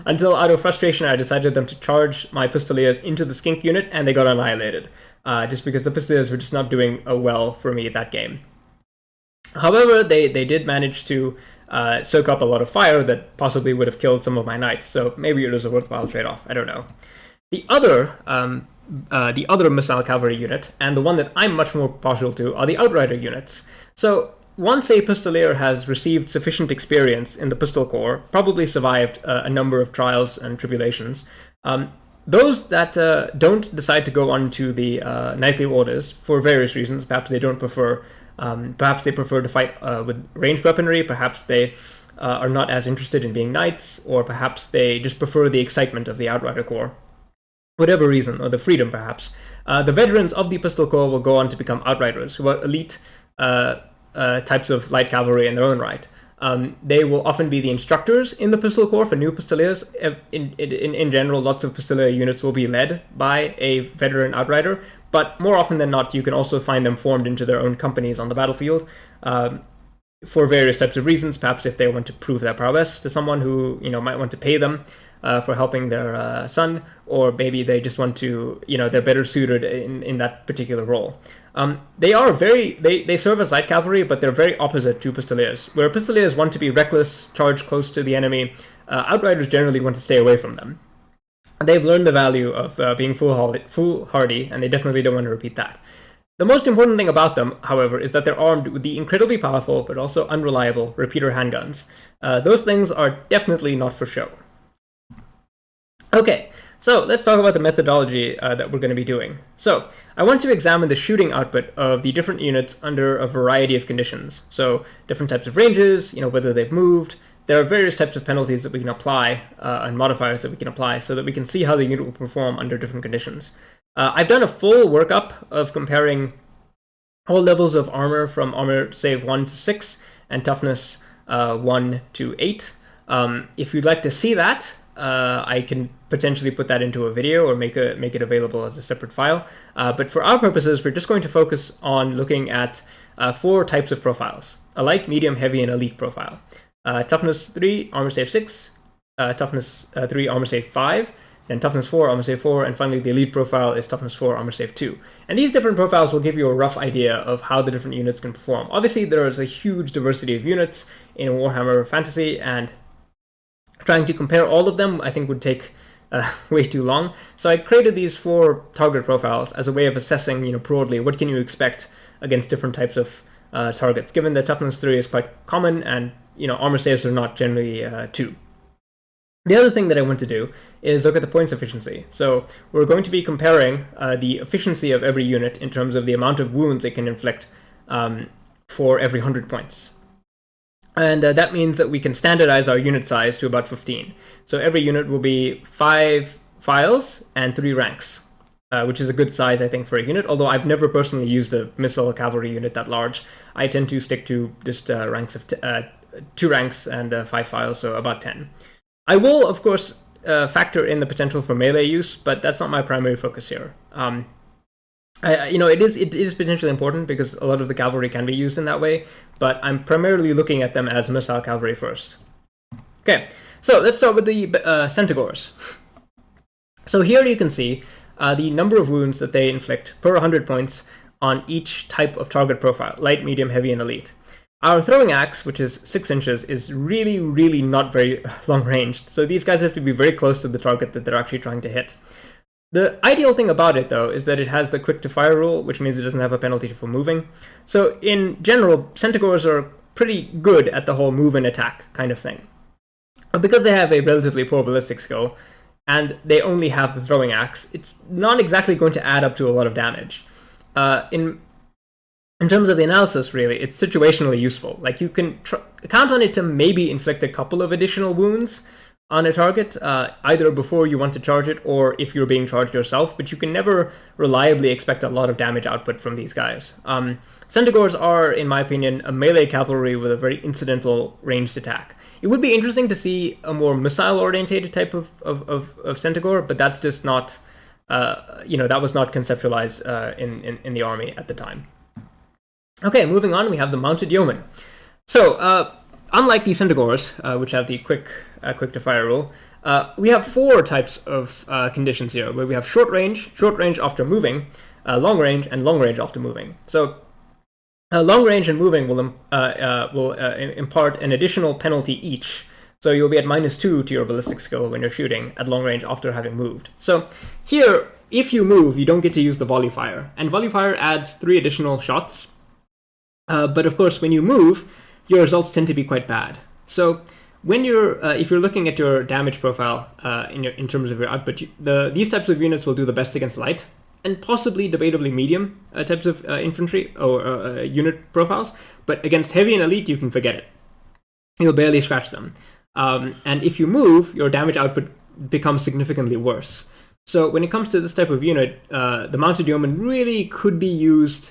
Until, out of frustration, I decided them to charge my Pistoliers into the Skink unit, and they got annihilated. Just because the Pistoliers were just not doing well for me that game. However, they did manage to soak up a lot of fire that possibly would have killed some of my knights, so maybe it was a worthwhile trade-off. I don't know. The other missile cavalry unit, and the one that I'm much more partial to, are the Outrider units. So once a Pistolier has received sufficient experience in the Pistol Corps, probably survived a number of trials and tribulations, those that don't decide to go on to the knightly orders for various reasons, perhaps they don't prefer, perhaps they prefer to fight with ranged weaponry, perhaps they are not as interested in being knights, or perhaps they just prefer the excitement of the Outrider Corps. Whatever reason, or the freedom perhaps. The veterans of the Pistol Corps will go on to become Outriders, who are elite types of light cavalry in their own right. They will often be the instructors in the Pistol Corps for new Pistoliers. In general, lots of Pistolier units will be led by a veteran Outrider, but more often than not, you can also find them formed into their own companies on the battlefield for various types of reasons. Perhaps if they want to prove their prowess to someone who might want to pay them for helping their son, or maybe they just want to, they're better suited in that particular role. They serve as light cavalry, but they're very opposite to Pistoliers. Where Pistoliers want to be reckless, charge close to the enemy, Outriders generally want to stay away from them. They've learned the value of being foolhardy, and they definitely don't want to repeat that. The most important thing about them, however, is that they're armed with the incredibly powerful but also unreliable repeater handguns. Those things are definitely not for show. Okay, so let's talk about the methodology that we're going to be doing. So I want to examine the shooting output of the different units under a variety of conditions. So different types of ranges, whether they've moved. There are various types of penalties that we can apply and modifiers that we can apply so that we can see how the unit will perform under different conditions. I've done a full workup of comparing all levels of armor from armor save 1 to 6 and toughness 1 to 8. If you'd like to see that, I can potentially put that into a video or make it available as a separate file. But for our purposes, we're just going to focus on looking at 4 types of profiles: a light, medium, heavy, and elite profile. Toughness 3, armor save 6, toughness 3, armor save 5, then toughness 4, armor save 4, and finally the elite profile is toughness 4, armor save 2. And these different profiles will give you a rough idea of how the different units can perform. Obviously, there is a huge diversity of units in Warhammer Fantasy, and trying to compare all of them, I think, would take way too long. So I created these 4 target profiles as a way of assessing, broadly, what can you expect against different types of targets, given that toughness 3 is quite common and, armor saves are not generally 2. The other thing that I want to do is look at the points efficiency. So we're going to be comparing the efficiency of every unit in terms of the amount of wounds it can inflict for every 100 points. And that means that we can standardize our unit size to about 15. So every unit will be 5 files and 3 ranks, which is a good size, I think, for a unit, although I've never personally used a missile cavalry unit that large. I tend to stick to just ranks of 2 ranks and 5 files, so about 10. I will, of course, factor in the potential for melee use, but that's not my primary focus here. It is potentially important because a lot of the cavalry can be used in that way, but I'm primarily looking at them as missile cavalry first. Okay, so let's start with the Centigors. So here you can see the number of wounds that they inflict per 100 points on each type of target profile: light, medium, heavy, and elite. Our throwing axe, which is 6 inches, is really, really not very long ranged, so these guys have to be very close to the target that they're actually trying to hit. The ideal thing about it, though, is that it has the quick-to-fire rule, which means it doesn't have a penalty for moving. So in general, Centigors are pretty good at the whole move and attack kind of thing. But because they have a relatively poor ballistic skill, and they only have the throwing axe, it's not exactly going to add up to a lot of damage. In terms of the analysis, really, it's situationally useful. Like, you can count on it to maybe inflict a couple of additional wounds on a target, either before you want to charge it or if you're being charged yourself, but you can never reliably expect a lot of damage output from these guys. Centigors are, in my opinion, a melee cavalry with a very incidental ranged attack. It would be interesting to see a more missile-orientated type of Centigor, but that's just not that was not conceptualized in the army at the time. Okay, moving on, we have the mounted yeomen. So, unlike the Centigors, which have the quick to fire rule, we have 4 types of conditions here, where we have short range after moving, long range, and long range after moving. So, long range and moving will impart an additional penalty each. So you'll be at -2 to your ballistic skill when you're shooting at long range after having moved. So here, if you move, you don't get to use the volley fire, and volley fire adds 3 additional shots. But of course, when you move, your results tend to be quite bad. So when if you're looking at your damage profile in terms of your output, these types of units will do the best against light and possibly debatably medium types of infantry or unit profiles. But against heavy and elite, you can forget it. You'll barely scratch them. And if you move, your damage output becomes significantly worse. So when it comes to this type of unit, the mounted yeoman really could be used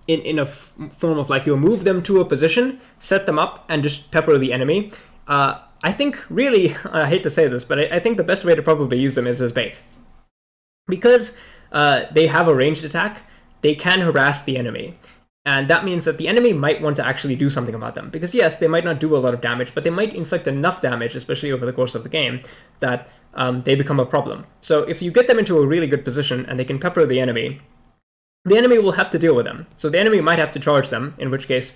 in a form of like you'll move them to a position, set them up, and just pepper the enemy. I think really, I hate to say this, but I think the best way to probably use them is as bait. Because they have a ranged attack, they can harass the enemy. And that means that the enemy might want to actually do something about them. Because yes, they might not do a lot of damage, but they might inflict enough damage, especially over the course of the game, that they become a problem. So if you get them into a really good position and they can pepper the enemy will have to deal with them. So the enemy might have to charge them, in which case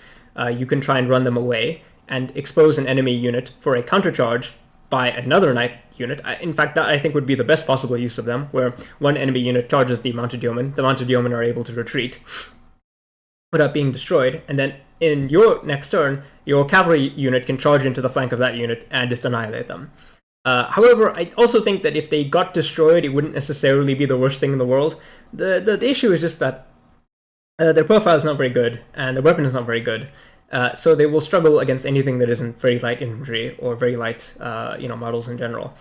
you can try and run them away and expose an enemy unit for a countercharge by another knight unit. In fact, that I think would be the best possible use of them, where one enemy unit charges the mounted yeoman are able to retreat without being destroyed, and then in your next turn, your cavalry unit can charge into the flank of that unit and just annihilate them. However, I also think that if they got destroyed, it wouldn't necessarily be the worst thing in the world. The issue is just that their profile is not very good, and their weapon is not very good, so they will struggle against anything that isn't very light infantry or very light, models in general.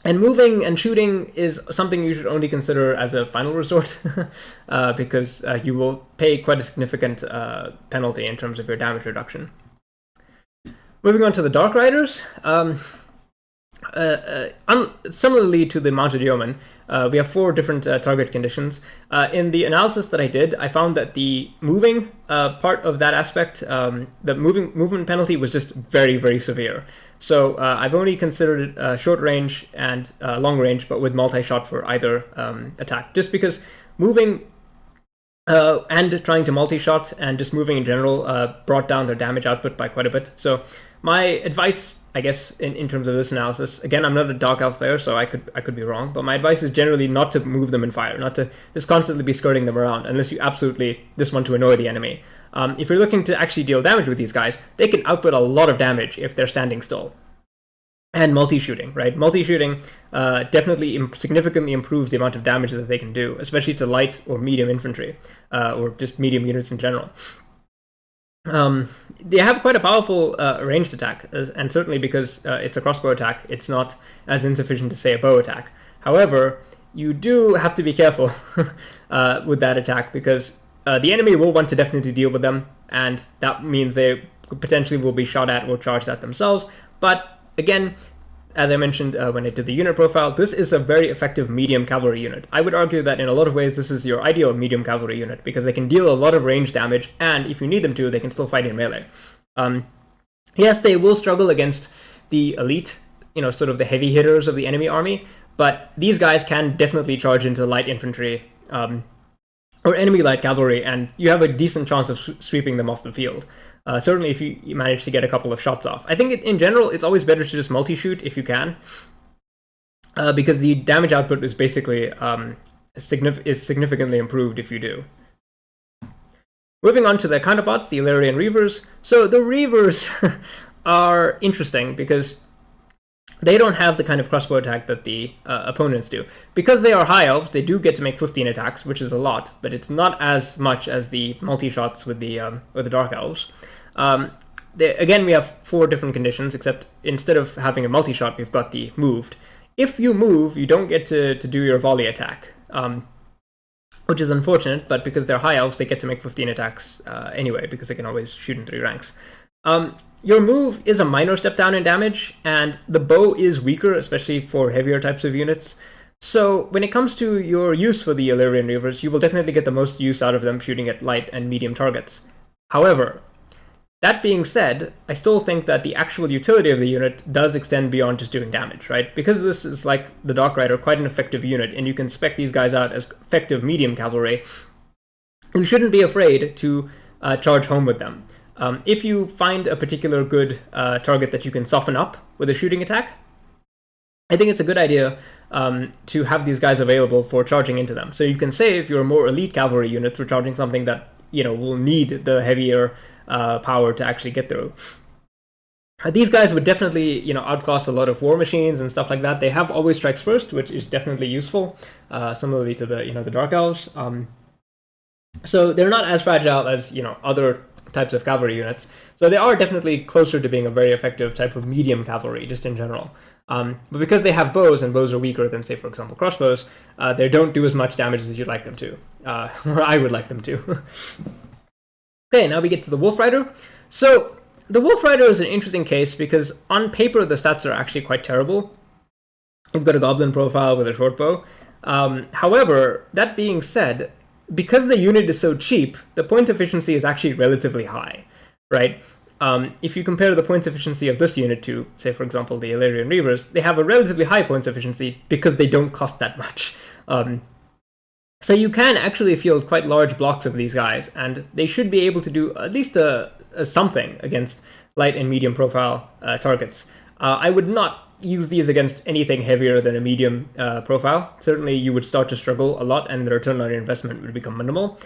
And moving and shooting is something you should only consider as a final resort, because you will pay quite a significant penalty in terms of your damage reduction. Moving on to the Dark Riders, similarly to the Mounted Yeomen, we have 4 different target conditions. In the analysis that I did, I found that the moving part of that aspect, the movement penalty was just very, very severe. So I've only considered it short range and long range, but with multi-shot for either attack. Just because moving and trying to multi-shot and just moving in general brought down their damage output by quite a bit. So my advice, I guess, in terms of this analysis, again, I'm not a Dark Elf player, so I could be wrong, but my advice is generally not to move them in fire, not to just constantly be skirting them around, unless you absolutely just want to annoy the enemy. If you're looking to actually deal damage with these guys, they can output a lot of damage if they're standing still. And multi-shooting, right? Multi-shooting definitely significantly improves the amount of damage that they can do, especially to light or medium infantry, or just medium units in general. They have quite a powerful ranged attack, and certainly because it's a crossbow attack, it's not as insufficient to say a bow attack. However, you do have to be careful with that attack, because the enemy will want to definitely deal with them, and that means they potentially will be shot at or charged at themselves. But again, as I mentioned when I did the unit profile, this is a very effective medium cavalry unit. I would argue that in a lot of ways this is your ideal medium cavalry unit, because they can deal a lot of range damage, and if you need them to, they can still fight in melee. Yes, they will struggle against the elite, sort of the heavy hitters of the enemy army, but these guys can definitely charge into light infantry or enemy light cavalry, and you have a decent chance of sweeping them off the field. Certainly if you manage to get a couple of shots off. I think in general, it's always better to just multi-shoot if you can, because the damage output is basically significantly improved if you do. Moving on to their counterparts, the Ellyrian Reavers. So the Reavers are interesting because they don't have the kind of crossbow attack that the opponents do. Because they are high elves, they do get to make 15 attacks, which is a lot, but it's not as much as the multi-shots with the dark elves. Again, we have 4 different conditions, except instead of having a multi-shot, we've got the moved. If you move, you don't get to do your volley attack, which is unfortunate, but because they're high elves, they get to make 15 attacks anyway, because they can always shoot in 3 ranks. Your move is a minor step down in damage, and the bow is weaker, especially for heavier types of units. So when it comes to your use for the Ellyrian Reavers, you will definitely get the most use out of them shooting at light and medium targets. However, that being said, I still think that the actual utility of the unit does extend beyond just doing damage, right? Because this is like the Dark Rider, quite an effective unit, and you can spec these guys out as effective medium cavalry, you shouldn't be afraid to charge home with them. If you find a particular good target that you can soften up with a shooting attack, I think it's a good idea to have these guys available for charging into them. So you can save your more elite cavalry units for charging something that will need the heavier power to actually get through. These guys would definitely outclass a lot of war machines and stuff like that. They have always strikes first, which is definitely useful, similarly to the Dark Elves. So they're not as fragile as other types of cavalry units. So they are definitely closer to being a very effective type of medium cavalry, just in general. But because they have bows, and bows are weaker than, say, for example, crossbows, they don't do as much damage as you'd like them to, or I would like them to. Okay, now we get to the Wolf Rider. So the Wolf Rider is an interesting case because on paper the stats are actually quite terrible. You've got a goblin profile with a short bow. However, that being said, because the unit is so cheap, the point efficiency is actually relatively high, right? If you compare the points efficiency of this unit to, say, for example, the Ellyrian Reavers, they have a relatively high points efficiency because they don't cost that much. So you can actually field quite large blocks of these guys, and they should be able to do at least something against light and medium profile targets. I would not use these against anything heavier than a medium profile. Certainly you would start to struggle a lot, and the return on your investment would become minimal.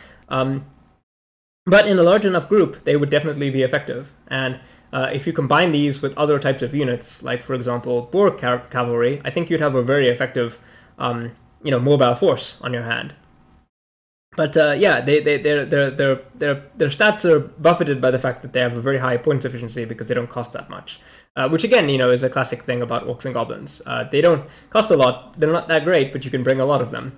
But in a large enough group, they would definitely be effective. And if you combine these with other types of units, like, for example, Boar Cavalry, I think you'd have a very effective mobile force on your hand. But yeah, their stats are buffeted by the fact that they have a very high points efficiency because they don't cost that much. Which again, is a classic thing about Orcs and Goblins. They don't cost a lot, they're not that great, but you can bring a lot of them.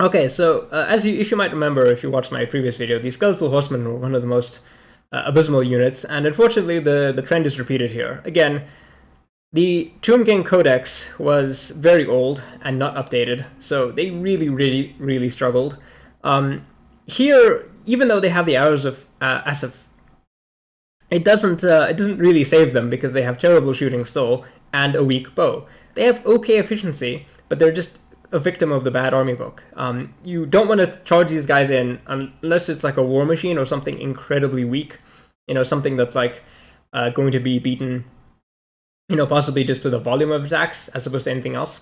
Okay, so as you might remember if you watched my previous video, the Skeletal Horsemen were one of the most abysmal units, and unfortunately the trend is repeated here. Again, the Tomb King Codex was very old and not updated, so they really struggled. Here, even though they have the Arrows of Asaph, it doesn't really save them because they have terrible shooting still and a weak bow. They have okay efficiency, but they're just a victim of the bad army book. You don't want to charge these guys in unless it's like a war machine or something incredibly weak, something that's like going to be beaten possibly just with the volume of attacks as opposed to anything else.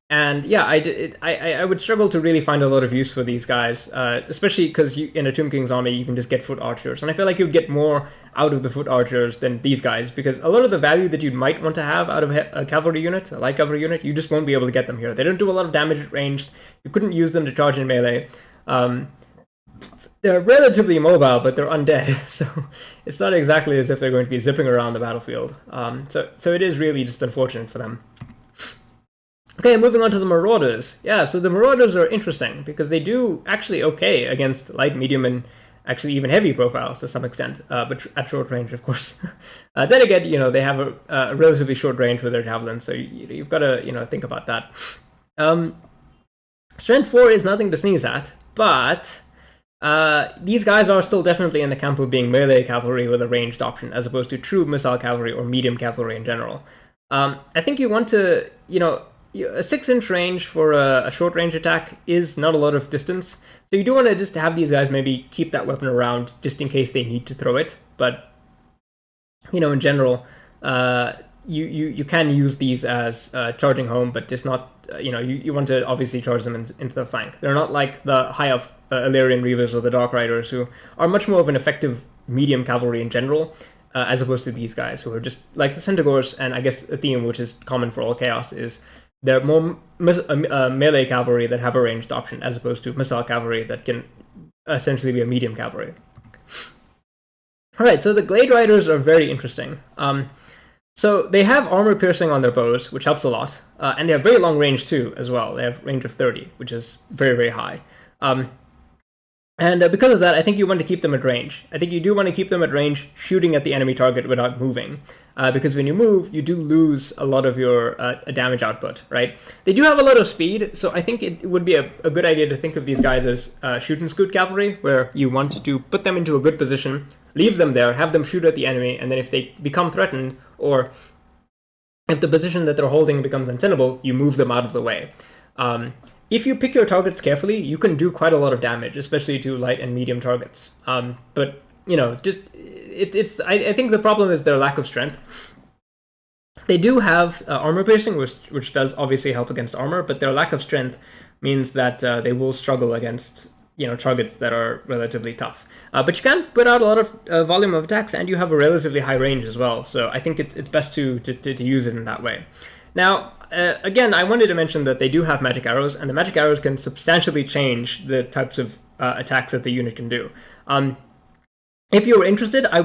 And yeah, I would struggle to really find a lot of use for these guys, especially because in a Tomb King's army you can just get foot archers, and I feel like you'd get more out of the foot archers than these guys, because a lot of the value that you might want to have out of a cavalry unit, a light cavalry unit, you just won't be able to get them here. They don't do a lot of damage at ranged. You couldn't use them to charge in melee. They're relatively mobile, but they're undead, so it's not exactly as if they're going to be zipping around the battlefield. So it is really just unfortunate for them. Okay, moving on to the Marauders. Yeah, so the Marauders are interesting because they do actually okay against light, medium, and actually even heavy profiles to some extent, but at short range, of course. Then again, they have a relatively short range with their javelins, so you've got to think about that. Strength 4 is nothing to sneeze at, but these guys are still definitely in the camp of being melee cavalry with a ranged option, as opposed to true missile cavalry or medium cavalry in general. I think you want to, a 6-inch range for a short-range attack is not a lot of distance, so you do want to just have these guys maybe keep that weapon around just in case they need to throw it, but, in general, you can use these as charging home, but just not, you want to obviously charge them into the flank. They're not like the high-up Ellyrian Reavers or the Dark Riders, who are much more of an effective medium cavalry in general, as opposed to these guys, who are just like the Centigors, and I guess a theme which is common for all Chaos is they're more melee cavalry that have a ranged option, as opposed to missile cavalry that can essentially be a medium cavalry. Alright, so the Glade Riders are very interesting. So they have armor piercing on their bows, which helps a lot, and they have very long range too, as well. They have range of 30, which is very, very high. And because of that, I think you want to keep them at range. I think you do want to keep them at range, shooting at the enemy target without moving. Because when you move, you do lose a lot of your damage output, right? They do have a lot of speed, so I think it would be a good idea to think of these guys as shoot and scoot cavalry, where you want to put them into a good position, leave them there, have them shoot at the enemy, and then if they become threatened, or if the position that they're holding becomes untenable, you move them out of the way. If you pick your targets carefully, you can do quite a lot of damage, especially to light and medium targets. But you know, just I think the problem is their lack of strength. They do have armor piercing, which does obviously help against armor, but their lack of strength means that they will struggle against targets that are relatively tough. But you can put out a lot of volume of attacks, and you have a relatively high range as well. So I think it's best to use it in that way. Now, again, I wanted to mention that they do have magic arrows, and the magic arrows can substantially change the types of attacks that the unit can do. If you're interested, I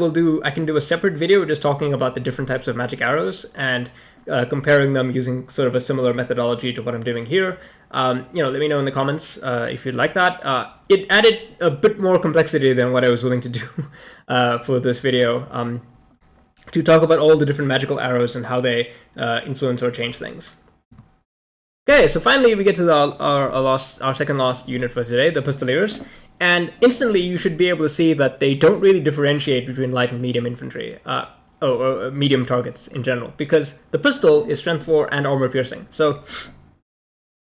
can do a separate video just talking about the different types of magic arrows and comparing them using sort of a similar methodology to what I'm doing here. Let me know in the comments if you'd like that. It added a bit more complexity than what I was willing to do for this video. To talk about all the different magical arrows and how they influence or change things. Okay, so finally we get to our second last unit for today, the Pistoliers, and instantly you should be able to see that they don't really differentiate between light and medium infantry, or medium targets in general, because the pistol is strength 4 and armor piercing. So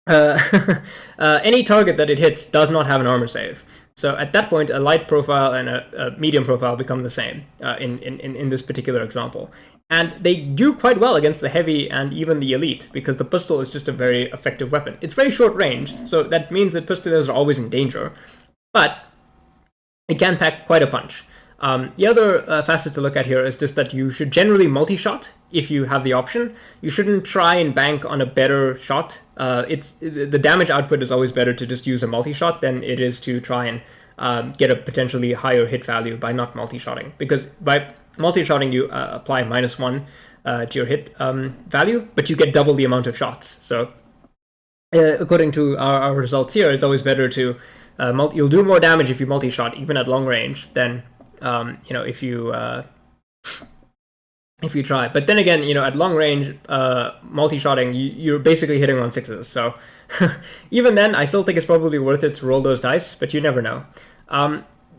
any target that it hits does not have an armor save. So at that point, a light profile and a medium profile become the same in this particular example. And they do quite well against the heavy and even the elite, because the pistol is just a very effective weapon. It's very short range, so that means that pistoliers are always in danger, but it can pack quite a punch. The other facet to look at here is just that you should generally multi-shot if you have the option. You shouldn't try and bank on a better shot. The damage output is always better to just use a multi-shot than it is to try and get a potentially higher hit value by not multi-shotting. Because by multi-shotting, you apply -1 to your hit value, but you get double the amount of shots. So according to our results here, it's always better to you'll do more damage if you multi-shot, even at long range, than if you try. But then again, at long range, multi-shotting, you're basically hitting on 6s. So even then, I still think it's probably worth it to roll those dice, but you never know.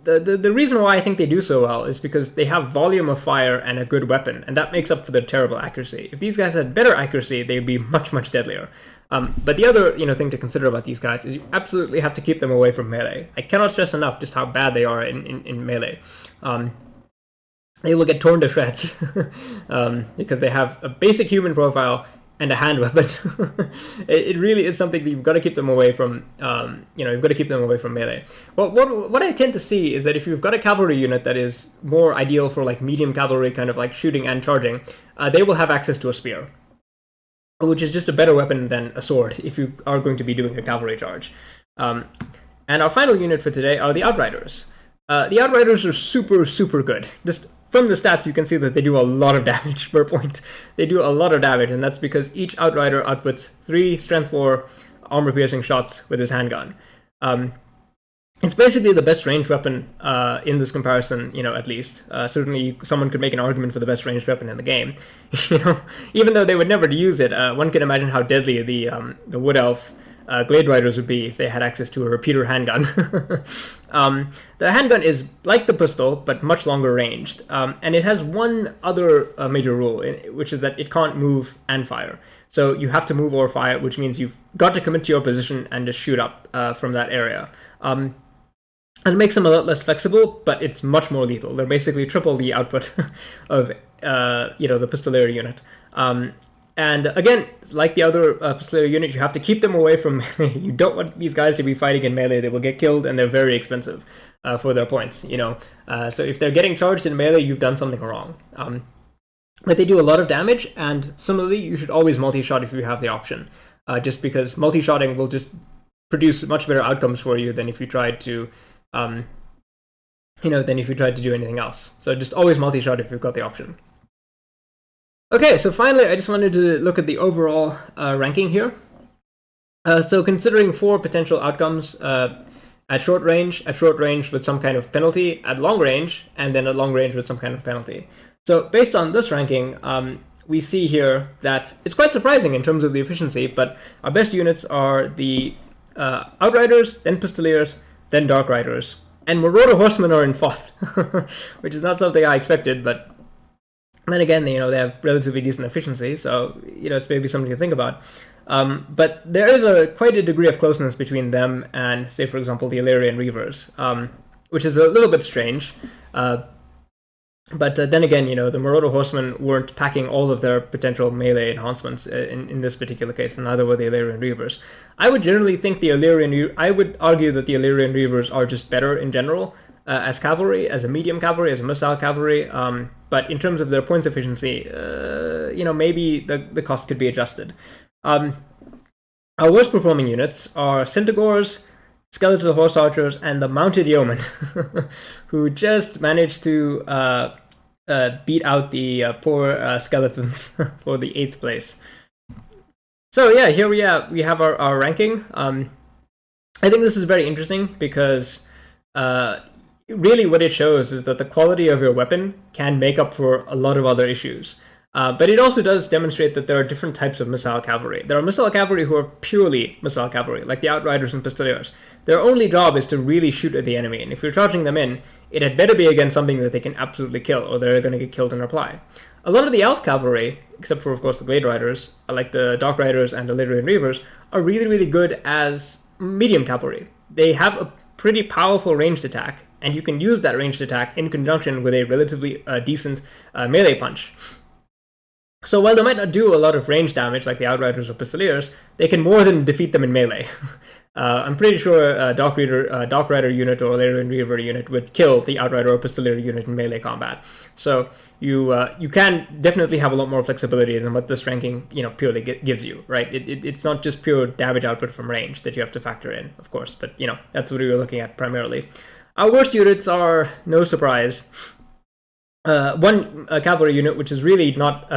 The reason why I think they do so well is because they have volume of fire and a good weapon, and that makes up for their terrible accuracy. If these guys had better accuracy, they'd be much, much deadlier. But the other thing to consider about these guys is you absolutely have to keep them away from melee. I cannot stress enough just how bad they are in melee. They will get torn to shreds because they have a basic human profile and a hand weapon. It really is something that you've got to keep them away from. You've got to keep them away from melee. Well, what I tend to see is that if you've got a cavalry unit that is more ideal for like medium cavalry, kind of like shooting and charging, they will have access to a spear, which is just a better weapon than a sword if you are going to be doing a cavalry charge. And our final unit for today are the Outriders. The Outriders are super, super good. Just from the stats, you can see that they do a lot of damage per point. They do a lot of damage, and that's because each Outrider outputs 3 strength 4 armor-piercing shots with his handgun. It's basically the best ranged weapon in this comparison, at least. Certainly, someone could make an argument for the best ranged weapon in the game. Even though they would never use it, one can imagine how deadly the Wood Elf Glade Riders would be if they had access to a repeater handgun. The handgun is like the pistol, but much longer ranged. And it has one other major rule, which is that it can't move and fire. So you have to move or fire, which means you've got to commit to your position and just shoot up from that area. And it makes them a lot less flexible, but it's much more lethal. They're basically triple the output of the Pistolier unit. And again, like the other Pistolier unit, you have to keep them away from melee. You don't want these guys to be fighting in melee. They will get killed, and they're very expensive for their points. So if they're getting charged in melee, you've done something wrong. But they do a lot of damage, and similarly, you should always multi-shot if you have the option. Just because multi-shotting will just produce much better outcomes for you than if you tried to, do anything else. So just always multi-shot if you've got the option. Okay, so finally, I just wanted to look at the overall ranking here. So considering 4 potential outcomes, and at short range with some kind of penalty, at long range, and then at long range with some kind of penalty. So based on this ranking, we see here that it's quite surprising in terms of the efficiency, but our best units are the Outriders, then Pistoliers, then Dark Riders. And Marauder Horsemen are in 4th, which is not something I expected, but then again, they have relatively decent efficiency, so it's maybe something to think about. But there is quite a degree of closeness between them and, say, for example, the Ellyrian Reavers, which is a little bit strange. But then again, the Marauder Horsemen weren't packing all of their potential melee enhancements in this particular case, and neither were the Ellyrian Reavers. I would generally think I would argue that the Ellyrian Reavers are just better in general as cavalry, as a medium cavalry, as a missile cavalry. But in terms of their points efficiency, maybe the cost could be adjusted. Our worst performing units are Centigors, Skeletal Horse Archers, and the Mounted Yeomen, who just managed to beat out the poor Skeletons for the 8th place. So yeah, here we have our ranking. I think this is very interesting because really what it shows is that the quality of your weapon can make up for a lot of other issues. But it also does demonstrate that there are different types of missile cavalry. There are missile cavalry who are purely missile cavalry, like the Outriders and Pistoliers. Their only job is to really shoot at the enemy, and if you're charging them in, it had better be against something that they can absolutely kill, or they're going to get killed in reply. A lot of the Elf cavalry, except for, of course, the Glade Riders, like the Dark Riders and the Ellyrian Reavers, are really, really good as medium cavalry. They have a pretty powerful ranged attack, and you can use that ranged attack in conjunction with a relatively decent melee punch. So while they might not do a lot of range damage like the Outriders or Pistoliers, they can more than defeat them in melee. I'm pretty sure a Dark Rider unit or Ellyrian Reaver unit would kill the Outrider or Pistolier unit in melee combat. So you can definitely have a lot more flexibility than what this ranking purely gives you, right? It's not just pure damage output from range that you have to factor in, of course, but that's what we were looking at primarily. Our worst units are, no surprise, one cavalry unit, which is really not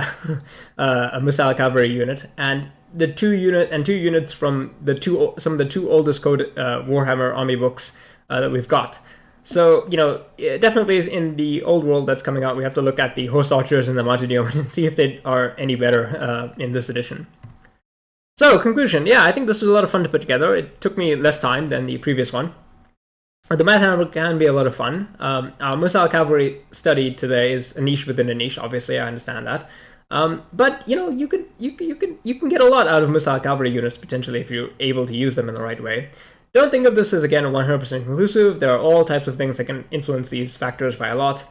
a missile cavalry unit, and two units from some of the two oldest code Warhammer army books that we've got. So it definitely is in the old world that's coming out. We have to look at the Horse Archers and the Mounted Yeomen and see if they are any better in this edition. So conclusion, yeah, I think this was a lot of fun to put together. It took me less time than the previous one. The Mad Hammer can be a lot of fun. Our missile cavalry study today is a niche within a niche. Obviously, I understand that. But you can get a lot out of missile cavalry units potentially if you're able to use them in the right way. Don't think of this as, again, 100% conclusive. There are all types of things that can influence these factors by a lot.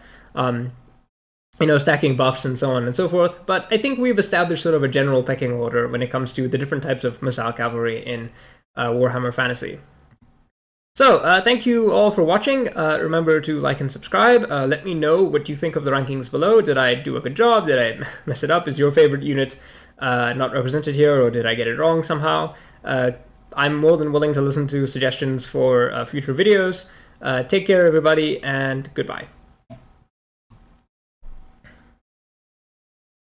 Stacking buffs and so on and so forth. But I think we've established sort of a general pecking order when it comes to the different types of missile cavalry in Warhammer Fantasy. So, thank you all for watching. Remember to like and subscribe. Let me know what you think of the rankings below. Did I do a good job? Did I mess it up? Is your favorite unit not represented here, or did I get it wrong somehow? I'm more than willing to listen to suggestions for future videos. Take care, everybody, and goodbye.